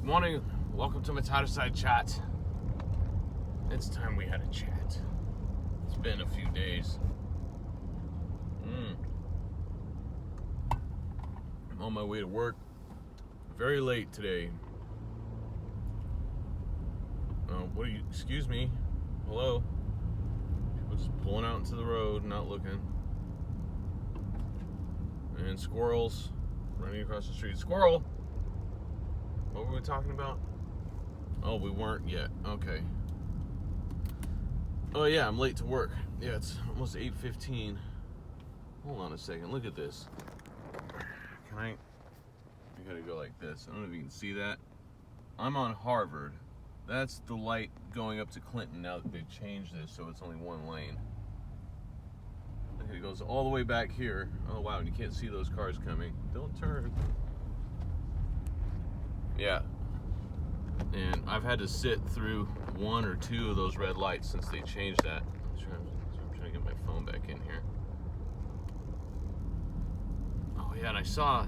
Morning, welcome to my Tireside chat. It's time we had a chat. It's been a few days. I'm on my way to work. Very late today. Excuse me? Hello? People just pulling out into the road, not looking. And squirrels running across the street. Squirrel! What were we talking about? Oh, we weren't yet. Okay. Oh yeah, I'm late to work. Yeah, it's almost 8:15. Hold on a second. Look at this. I gotta go like this. I don't know if you can see that. I'm on Harvard. That's the light going up to Clinton now that they've changed this, so it's only one lane. It goes all the way back here. Oh wow, and you can't see those cars coming. Don't turn. Yeah. And I've had to sit through one or two of those red lights since they changed that. I'm trying to get my phone back in here. Oh yeah, and I saw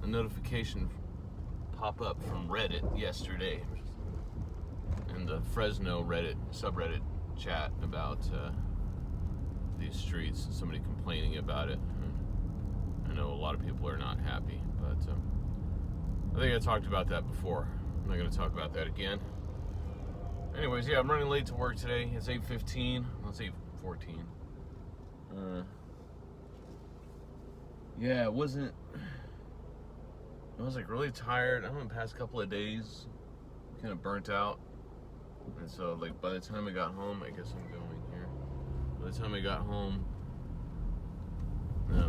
a notification pop up from Reddit yesterday in the Fresno Reddit subreddit chat about these streets. Somebody complaining about it. I know a lot of people are not happy, but I think I talked about that before. I'm not going to talk about that again. Anyways, yeah, I'm running late to work today. It's 8:15. Well, it's 8:14. Yeah, I was like really tired. I'm in the past couple of days, kind of burnt out. And so like by the time I got home, I guess I'm going here. By the time I got home,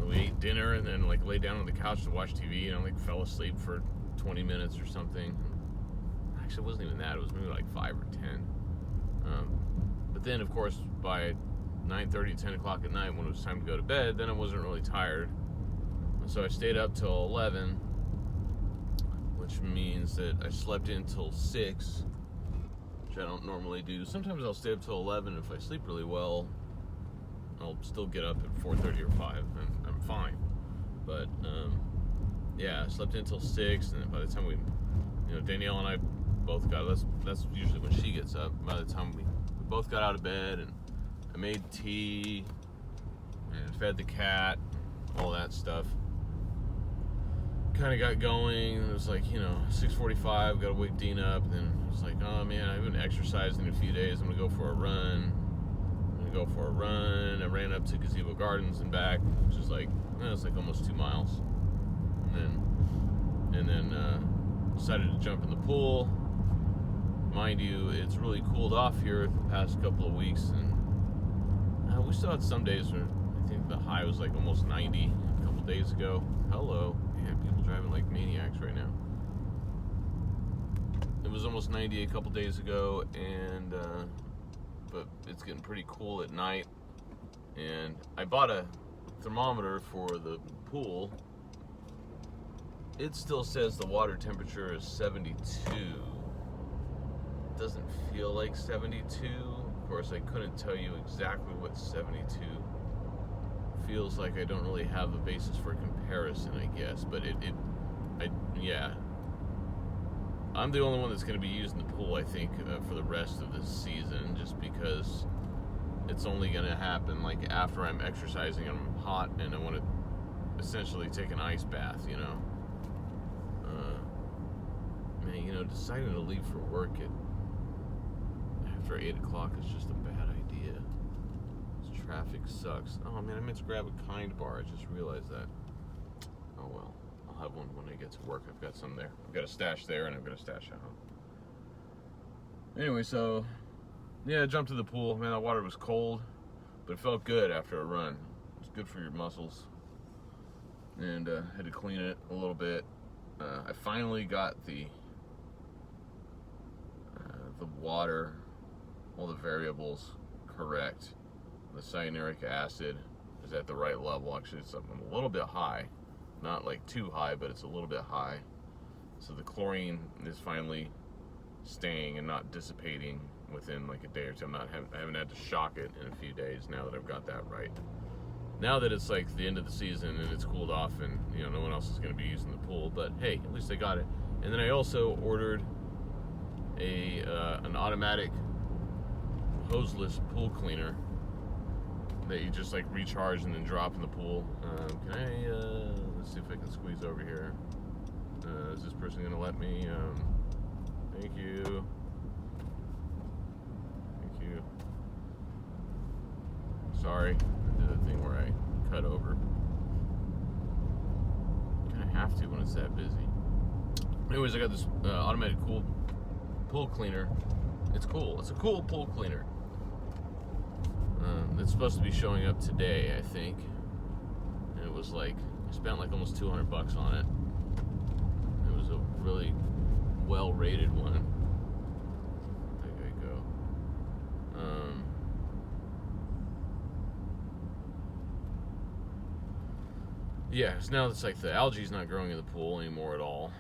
we ate dinner and then like laid down on the couch to watch TV, and I like fell asleep for 20 minutes or something. Actually, it wasn't even that. It was maybe like 5 or 10. But then, of course, by 9:30, 10 o'clock at night, when it was time to go to bed, then I wasn't really tired. So I stayed up till 11, which means that I slept in till 6, which I don't normally do. Sometimes I'll stay up till 11. If I sleep really well, I'll still get up at 4:30 or 5, and I'm fine. But yeah, I slept in till 6, and by the time Danielle and I both got, that's usually when she gets up. By the time we both got out of bed, and I made tea, and fed the cat, all that stuff. Kind of got going, and it was like, 6:45, got to wake Dean up, and then it was like, oh man, I haven't exercised in a few days, I'm going to go for a run. I ran up to Gazebo Gardens and back, which is like, it's like almost 2 miles. And then decided to jump in the pool. Mind you, it's really cooled off here the past couple of weeks, and we still had some days where I think the high was like almost 90 a couple days ago. Hello. Man, people driving like maniacs right now. It was almost 90 a couple days ago, and but it's getting pretty cool at night. And I bought a thermometer for the pool. It still says the water temperature is 72. It doesn't feel like 72. Of course, I couldn't tell you exactly what 72 feels like. I don't really have a basis for comparison, I guess. But yeah. I'm the only one that's going to be using the pool, I think, for the rest of this season, just because it's only going to happen like after I'm exercising and I'm hot and I want to essentially take an ice bath, Man, deciding to leave for work after 8 o'clock is just a bad idea. This traffic sucks. Oh man, I meant to grab a Kind bar. I just realized that. Oh well. I'll have one when I get to work. I've got some there. I've got a stash there, and I've got a stash at home. Anyway, so yeah, I jumped to the pool. Man, that water was cold, but it felt good after a run. It's good for your muscles. And had to clean it a little bit. I finally got the water, all the variables correct. The cyanuric acid is at the right level. Actually, it's a little bit high. Not like too high, but it's a little bit high. So the chlorine is finally staying and not dissipating within like a day or two. I haven't had to shock it in a few days now that I've got that right. Now that it's like the end of the season and it's cooled off and no one else is going to be using the pool, but hey, at least I got it. And then I also ordered an automatic hoseless pool cleaner that you just like recharge and then drop in the pool. Can I, let's see if I can squeeze over here. Is this person gonna let me? Thank you. Thank you. Sorry, I did a thing where I cut over. You kind of have to when it's that busy. Anyways, I got this automatic pool cleaner. It's cool. It's a cool pool cleaner. It's supposed to be showing up today, I think. And it was like, I spent like almost $200 on it. It was a really well-rated one. There you go. Yeah, so now it's like the algae's not growing in the pool anymore at all.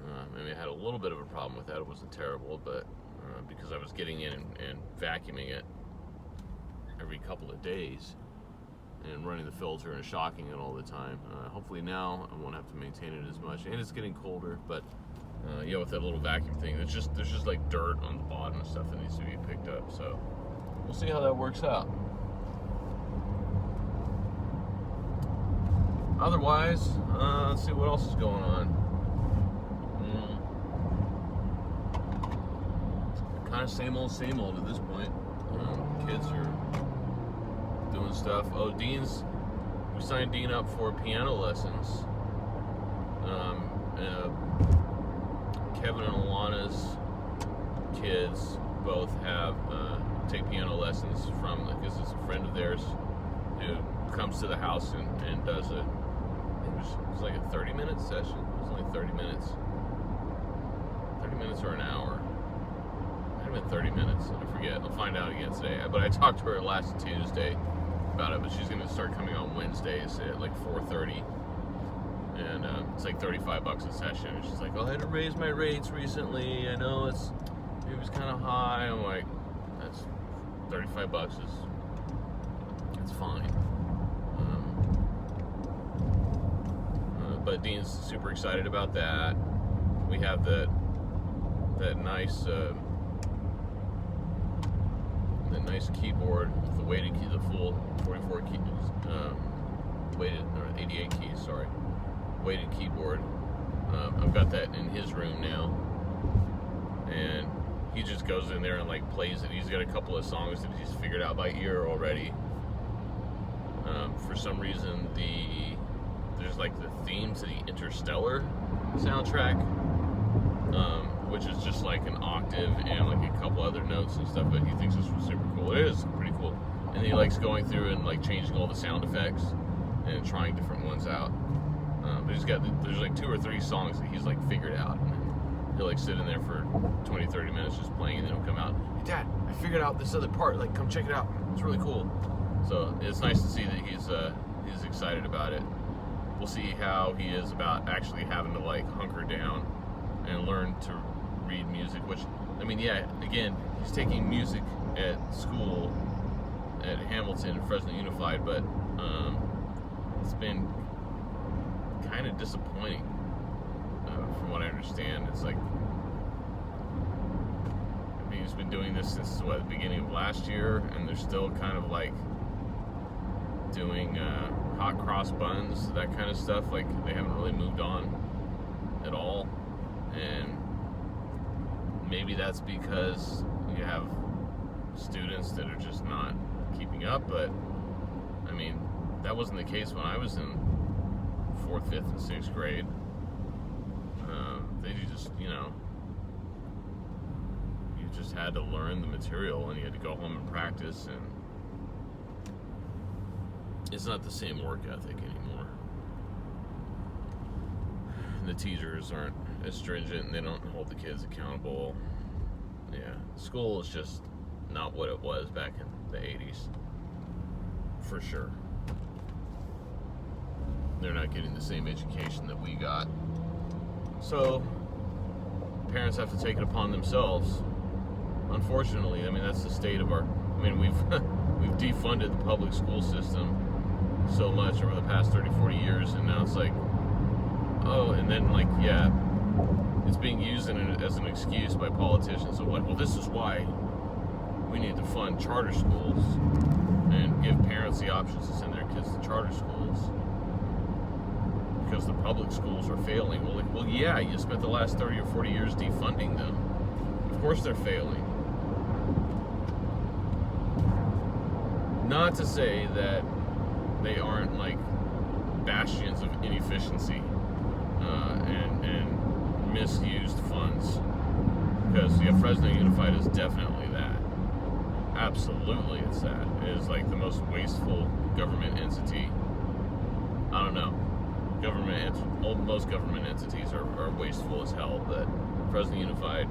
I mean, I had a little bit of a problem with that. It wasn't terrible, but because I was getting in and vacuuming it every couple of days and running the filter and shocking it all the time. Hopefully now I won't have to maintain it as much. And it's getting colder, but yeah, with that little vacuum thing, there's just like dirt on the bottom and stuff that needs to be picked up. So we'll see how that works out. Otherwise, let's see what else is going on. Kind of same old at this point. Kids are doing stuff. Oh, we signed Dean up for piano lessons. Kevin and Alana's kids both have take piano lessons from, because it's a friend of theirs who comes to the house and does it. It was like a 30-minute session. It was only 30 minutes. 30 minutes or an hour. It might have been 30 minutes. I forget. I'll find out again today. But I talked to her last Tuesday about it, but she's going to start coming on Wednesdays at like 4:30. And it's like $35 a session. And she's like, oh, I had to raise my rates recently. I know it was kind of high. I'm like, that's $35 it's fine. But Dean's super excited about that. We have that nice keyboard with the weighted key, the full 44 keys, weighted, or 88 keys, sorry, weighted keyboard. I've got that in his room now, and he just goes in there and like plays it. He's got a couple of songs that he's figured out by ear already. For some reason, there's like the theme to the Interstellar soundtrack, which is just like an octave and like a couple other notes and stuff, but he thinks this was super cool. It is pretty cool. And he likes going through and like changing all the sound effects and trying different ones out. But there's like 2 or 3 songs that he's like figured out. And he'll like sit in there for 20, 30 minutes just playing, and then he'll come out, hey Dad, I figured out this other part, like come check it out. It's really cool. So it's nice to see that he's excited about it. We'll see how he is about actually having to like hunker down and learn to read music, which, I mean, yeah, again, he's taking music at school at Hamilton and Fresno Unified, but it's been kind of disappointing from what I understand. It's like, I mean, he's been doing this since the beginning of last year, and they're still kind of like doing hot cross buns, that kind of stuff. Like, they haven't really moved on at all. And maybe that's because you have students that are just not keeping up, but I mean, that wasn't the case when I was in 4th, 5th, and 6th grade. They just, you just had to learn the material, and you had to go home and practice, and it's not the same work ethic anymore. The teachers aren't as stringent, and they don't hold the kids accountable. Yeah, school is just not what it was back in the 80s, for sure. They're not getting the same education that we got. So, parents have to take it upon themselves. Unfortunately, I mean, that's the state of our, I mean, we've defunded the public school system so much over the past 30, 40 years, and now it's like, oh, and then like, yeah, it's being used as an excuse by politicians of like, well, this is why we need to fund charter schools and give parents the options to send their kids to charter schools because the public schools are failing. Well, yeah, you spent the last 30 or 40 years defunding them. Of course they're failing. Not to say that they aren't like bastions of inefficiency and misused funds, because Fresno Unified is definitely that. Absolutely, it's that. It is like the most wasteful government entity. I don't know. Most government entities are wasteful as hell, but Fresno Unified,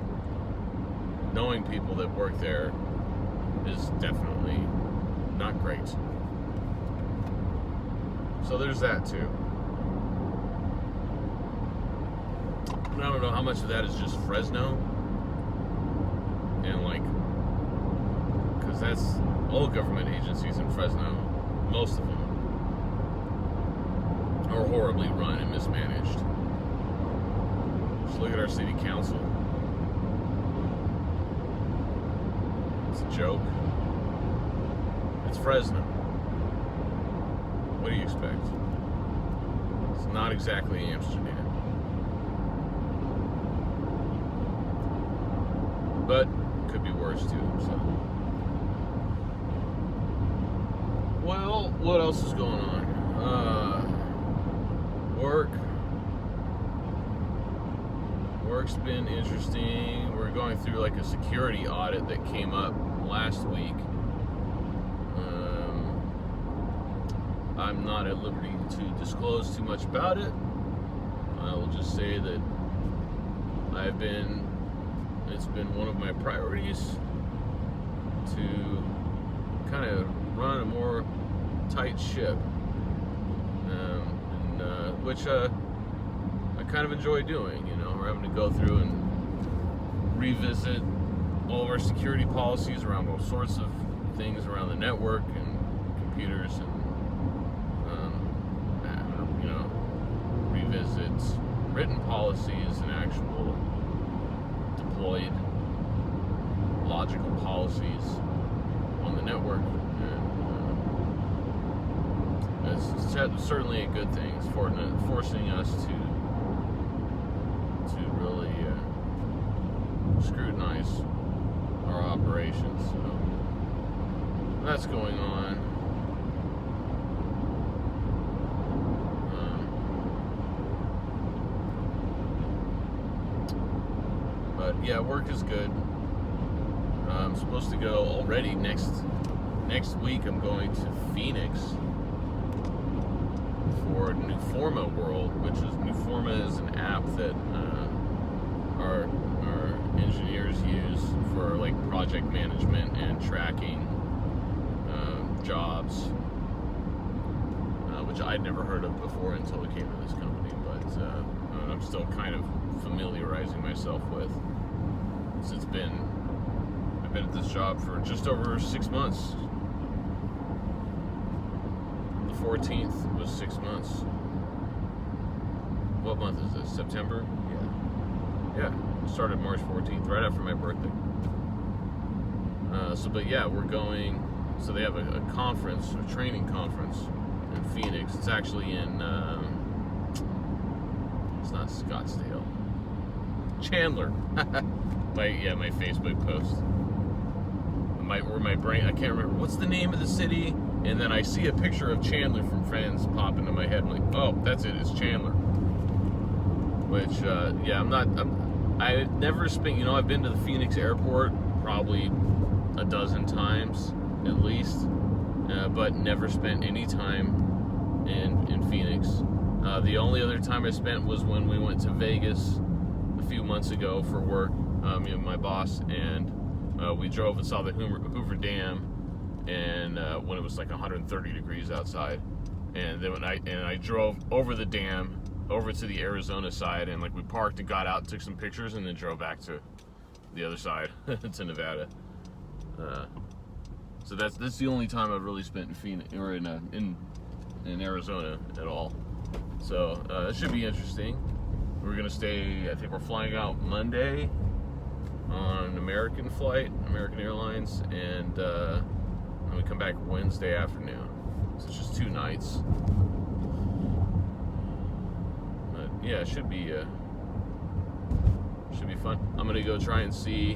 knowing people that work there, is definitely not great. So there's that too. And I don't know how much of that is just Fresno, and like, because that's all government agencies in Fresno, most of them are horribly run and mismanaged. Just look at our city council. It's a joke. It's Fresno. What do you expect? It's not exactly Amsterdam. But it could be worse too, so. Well, what else is going on? Work's been interesting. We're going through like a security audit that came up last week. I'm not at liberty to disclose too much about it. I will just say that it's been one of my priorities to kind of run a more tight ship, which I kind of enjoy doing. You know, we're having to go through and revisit all of our security policies around all sorts of things around the network and computers, and revisit written policies and actual deployed logical policies on the network. And it's certainly a good thing. It's forcing us to really scrutinize our operations. So that's going on. But yeah, work is good. I'm supposed to go already next week. I'm going to Phoenix for Nuforma World, which is Nuforma is an app that our engineers use for like project management and tracking jobs, which I'd never heard of before until it came to this company, but I'm still kind of familiarizing myself with. I've been at this job for just over 6 months. The 14th was 6 months. What month is this? September? Yeah. Started March 14th, right after my birthday. But yeah, we're going. So they have a conference, a training conference in Phoenix. It's actually in. It's not Scottsdale. Chandler. my Facebook post. My brain, I can't remember what's the name of the city, and then I see a picture of Chandler from Friends pop into my head. I'm like, oh, that's it, it's Chandler. Which, I never spent, I've been to the Phoenix airport probably a dozen times at least, but never spent any time in Phoenix. The only other time I spent was when we went to Vegas a few months ago for work, me and my boss, and we drove and saw the Hoover Dam, and when it was like 130 degrees outside, and then I drove over the dam over to the Arizona side, and like we parked and got out, took some pictures, and then drove back to the other side to Nevada. So that's the only time I've really spent in Phoenix or in Arizona at all. So it should be interesting. we're gonna stay. I think we're flying out Monday on an American flight, American Airlines, and then we come back Wednesday afternoon. So it's just 2 nights. But yeah, it should be fun. I'm gonna go try and see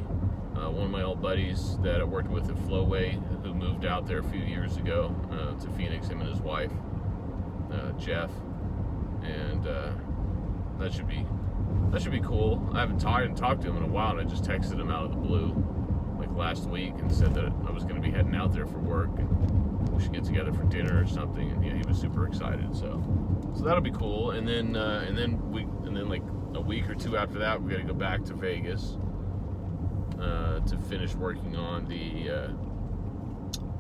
one of my old buddies that I worked with at Flowway, who moved out there a few years ago to Phoenix. Him and his wife, Jeff, and that should be cool. I haven't talked to him in a while, and I just texted him out of the blue like last week and said that I was going to be heading out there for work and we should get together for dinner or something. And yeah, he was super excited. So that'll be cool. And then like a week or 2 after that, we got to go back to Vegas to finish working on the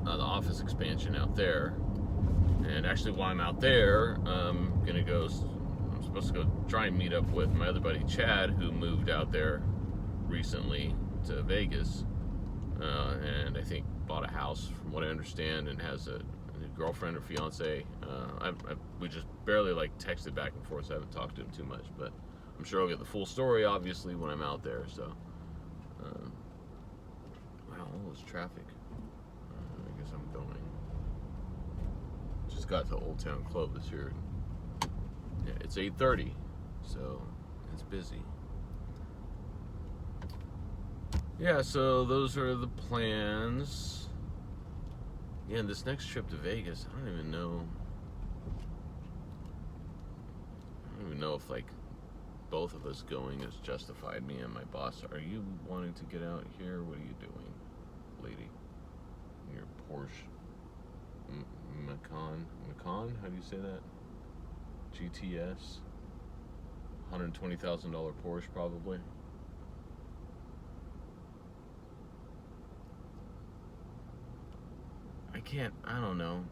office expansion out there. And actually, while I'm out there, I'm supposed to go try and meet up with my other buddy Chad, who moved out there recently to Vegas, and I think bought a house, from what I understand, and has a new girlfriend or fiance. We just barely like texted back and forth, so I haven't talked to him too much, but I'm sure I'll get the full story, obviously, when I'm out there. So, wow, all this traffic. I guess I'm going. Just got to Old Town Clovis here. Yeah, it's 8:30, so it's busy. Yeah, so those are the plans. Yeah, and this next trip to Vegas, I don't even know if like both of us going is justified. Me and my boss. Are you wanting to get out here? What are you doing, lady? Your Porsche Macan? How do you say that? GTS, $120,000 Porsche probably. I don't know.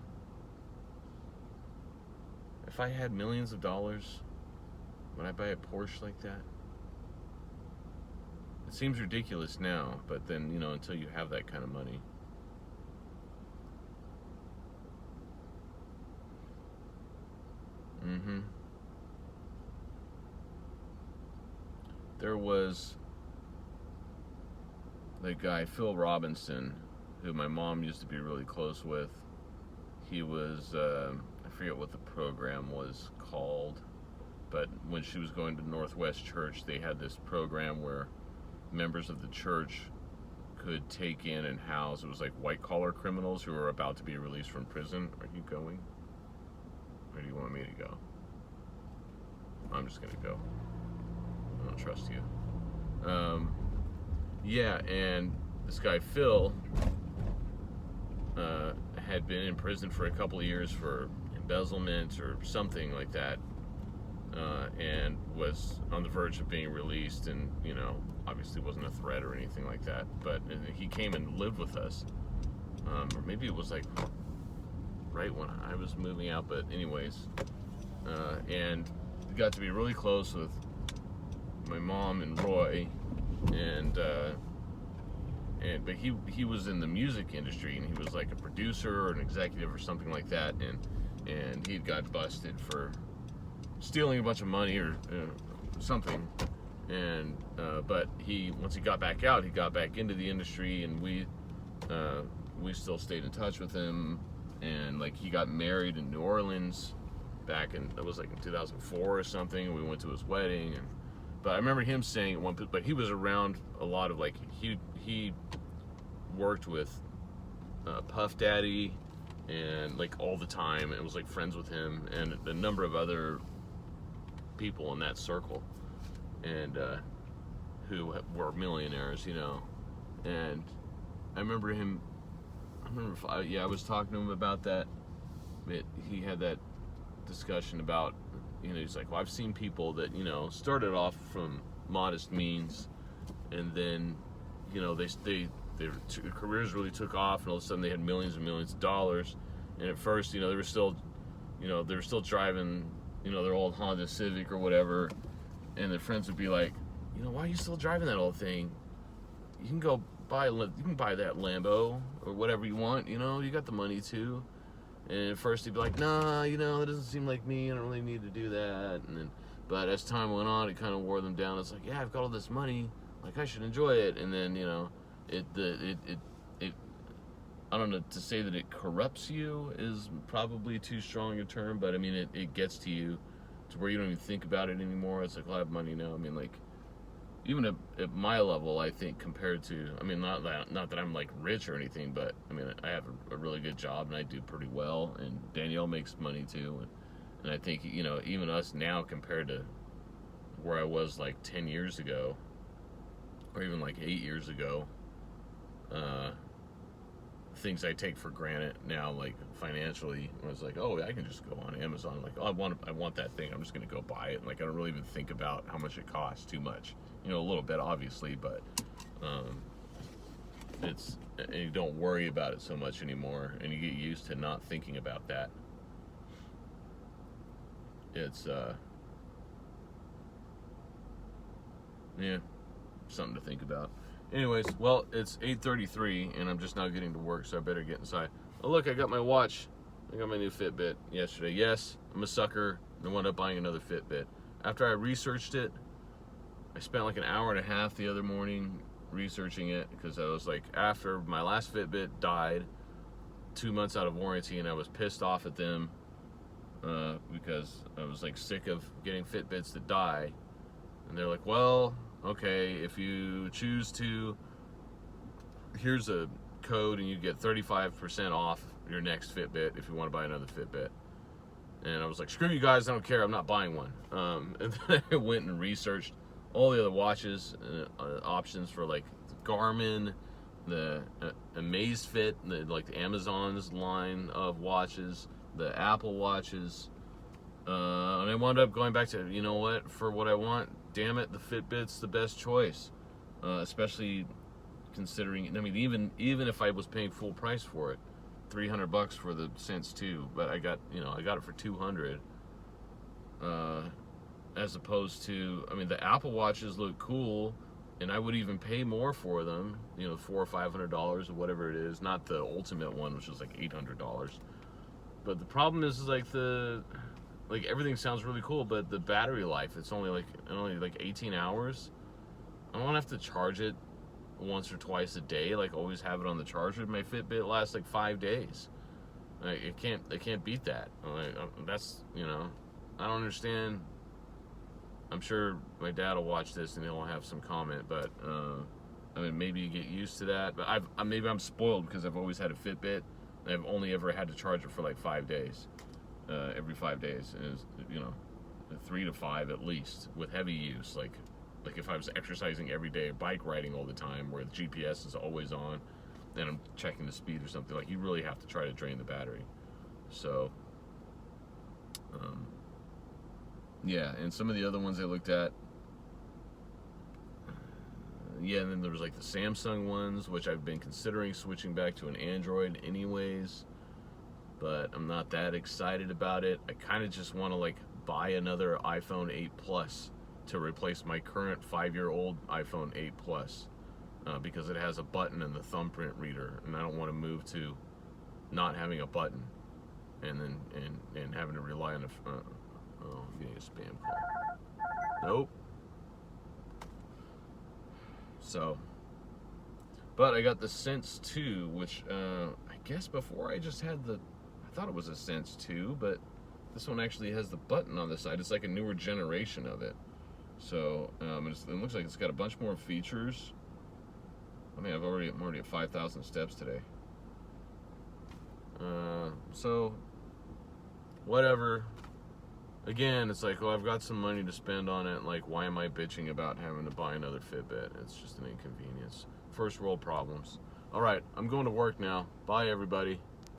If I had millions of dollars, would I buy a Porsche like that? It seems ridiculous now, but then, until you have that kind of money. There was the guy, Phil Robinson, who my mom used to be really close with. He was, I forget what the program was called, but when she was going to Northwest Church, they had this program where members of the church could take in and house, it was like white-collar criminals who were about to be released from prison. Are you going? Or do you want me to go? I'm just gonna go. I don't trust you. Yeah, and this guy Phil had been in prison for a couple of years for embezzlement or something like that, and was on the verge of being released, and obviously wasn't a threat or anything like that. But he came and lived with us, or maybe it was like right when I was moving out. But anyways, and got to be really close with my mom and Roy, but he was in the music industry, and he was like a producer or an executive or something like that, and he got busted for stealing a bunch of money or something, and but once he got back out, he got back into the industry, and we still stayed in touch with him, and like he got married in New Orleans back in, it was like in 2004 or something, and we went to his wedding, but I remember him saying at one point, but he was around a lot of like, he worked with Puff Daddy and like all the time, and was like friends with him and a number of other people in that circle, and who were millionaires, and I remember I was talking to him about that. He had that discussion about, he's like, well, I've seen people that, started off from modest means, and then, their careers really took off, and all of a sudden they had millions and millions of dollars, and at first, they were still driving, their old Honda Civic or whatever, and their friends would be like, why are you still driving that old thing? You can go buy that Lambo or whatever you want, you got the money too. And at first he'd be like, nah, that doesn't seem like me, I don't really need to do that. And then But as time went on, it kind of wore them down. It's like, yeah, I've got all this money, like I should enjoy it. And then, you know, it I don't know, to say that it corrupts you is probably too strong a term, but I mean, it gets to you to where you don't even think about it anymore. It's like, well, I have money now. I mean, like, even at my level, I think compared to, I mean, not that I'm like rich or anything, but I mean, I have a really good job and I do pretty well, and Danielle makes money too, and I think, you know, even us now compared to where I was like 10 years ago, or even like 8 years ago, things I take for granted now, like financially, where it's like, oh, I can just go on Amazon, like, oh, I want that thing, I'm just gonna go buy it, and like I don't really even think about how much it costs too much, you know, a little bit obviously, but it's, and you don't worry about it so much anymore, and you get used to not thinking about that. It's yeah, something to think about. Anyways, well, it's 8:33 and I'm just now getting to work, so I better get inside. Oh, look, I got my watch. I got my new Fitbit yesterday. Yes, I'm a sucker. I wound up buying another Fitbit. After I researched it, I spent like an hour and a half the other morning researching it, because I was like, after my last Fitbit died, 2 months out of warranty, and I was pissed off at them because I was like sick of getting Fitbits that die. And they're like, well, okay, if you choose to, here's a code and you get 35% off your next Fitbit if you want to buy another Fitbit. And I was like, screw you guys, I don't care, I'm not buying one. And then I went and researched all the other watches, options for like the Garmin, the Amazfit, like the Amazon's line of watches, the Apple watches. And I wound up going back to, you know what, for what I want, damn it, the Fitbit's the best choice. Especially considering, I mean, even if I was paying full price for it, $300 for the Sense 2, but I got it for $200. As opposed to, I mean, the Apple watches look cool, and I would even pay more for them, you know, $400 or $500 or whatever it is. Not the ultimate one, which is like $800. But the problem is like everything sounds really cool, but the battery life, it's only like 18 hours. I don't have to charge it once or twice a day, like always have it on the charger. My Fitbit lasts like 5 days. Like, it can't beat that. That's, you know, I don't understand. I'm sure my dad will watch this and he'll have some comment, but I mean, maybe you get used to that. But maybe I'm spoiled because I've always had a Fitbit and I've only ever had to charge it for like 5 days. Every 5 days, and it's, you know, 3 to 5 at least with heavy use. Like if I was exercising every day, bike riding all the time, where the GPS is always on, and I'm checking the speed or something, like, you really have to try to drain the battery. So, yeah, and some of the other ones I looked at, yeah, and then there was like the Samsung ones, which I've been considering switching back to an Android anyways, but I'm not that excited about it. I kind of just want to like buy another iPhone 8 Plus to replace my current 5-year-old iPhone 8 Plus, because it has a button and the thumbprint reader, and I don't want to move to not having a button and then and having to rely on oh, I'm getting a spam call. Nope. So, but I got the Sense 2, which I guess before I just had I thought it was a Sense 2, but this one actually has the button on the side. It's like a newer generation of it. So it looks like it's got a bunch more features. I mean, I'm already at 5,000 steps today. So whatever. Again, it's like, well, I've got some money to spend on it. Like, why am I bitching about having to buy another Fitbit? It's just an inconvenience. First world problems. All right, I'm going to work now. Bye, everybody.